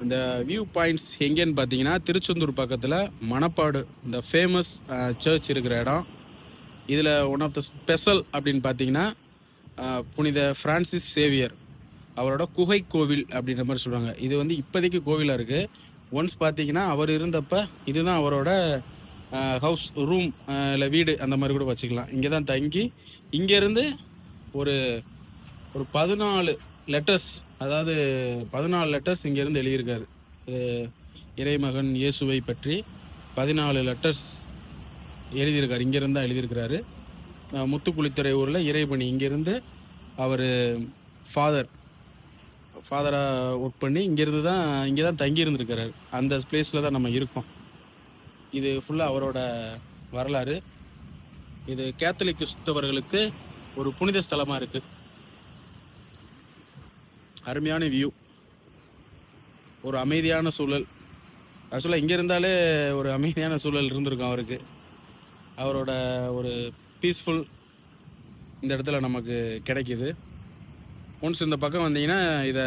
இந்த view points எங்கேன்னு பார்த்தீங்கன்னா திருச்செந்தூர் பக்கத்தில் மணப்பாடு இந்த ஃபேமஸ் சர்ச் இருக்கிற இடம். இதில் ஒன் ஆஃப் த ஸ்பெஷல் அப்படின்னு பார்த்தீங்கன்னா புனித ஃப்ரான்சிஸ் சேவியர் அவரோட குகை கோவில் அப்படின்ற மாதிரி சொல்லுவாங்க. இது வந்து இப்போதைக்கு கோவிலாக இருக்குது. ஒன்ஸ் பார்த்தீங்கன்னா அவர் இருந்தப்போ இதுதான் அவரோட ஹவுஸ் ரூம் இல்லை வீடு அந்த மாதிரி கூட வச்சுக்கலாம். இங்கே தான் தங்கி இங்கேருந்து ஒரு ஒரு 14 லெட்டர்ஸ், அதாவது 14 லெட்டர்ஸ் இங்கேருந்து எழுதியிருக்காரு. இறைமகன் இயேசுவை பற்றி 14 லெட்டர்ஸ் எழுதியிருக்காரு. இங்கேருந்து தான் எழுதியிருக்கிறாரு. முத்துக்குளித்துறை ஊரில் இறைபணி இங்கேருந்து அவர் ஃபாதராக ஒர்க் பண்ணி இங்கேருந்து தான் இங்கே தான் தங்கி இருந்திருக்கிறாரு. அந்த பிளேஸில் தான் நம்ம இருக்கோம். இது ஃபுல்லாக அவரோட வரலாறு. இது கேத்தலிக் கிறிஸ்தவர்களுக்கு ஒரு புனித ஸ்தலமாக இருக்குது. அருமையான வியூ, ஒரு அமைதியான சூழல். ஆக்சுவலாக இங்கே இருந்தாலே ஒரு அமைதியான சூழல் இருந்திருக்கும் அவருக்கு. அவரோட ஒரு பீஸ்ஃபுல் இந்த இடத்துல நமக்கு கிடைக்கிது. ஒன்ஸ் இந்த பக்கம் வந்தீங்கன்னா இதை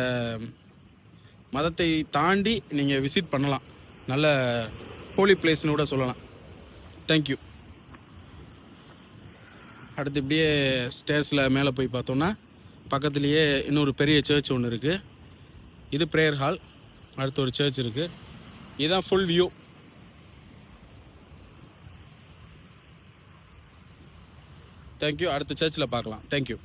மதத்தை தாண்டி நீங்கள் விசிட் பண்ணலாம். நல்ல ஹோலி பிளேஸ்னு கூட சொல்லலாம். தேங்க்யூ. அடுத்து இப்படியே ஸ்டேர்ஸில் மேலே போய் பார்த்தோன்னா பக்கத்துலேயே இன்னொரு பெரிய சர்ச் ஒன்று இருக்குது. இது ப்ரேயர் ஹால். அடுத்து ஒரு சர்ச் இருக்குது. இதுதான் ஃபுல் வியூ. தேங்க்யூ. அடுத்த சர்ச்சில் பார்க்கலாம். தேங்க்யூ.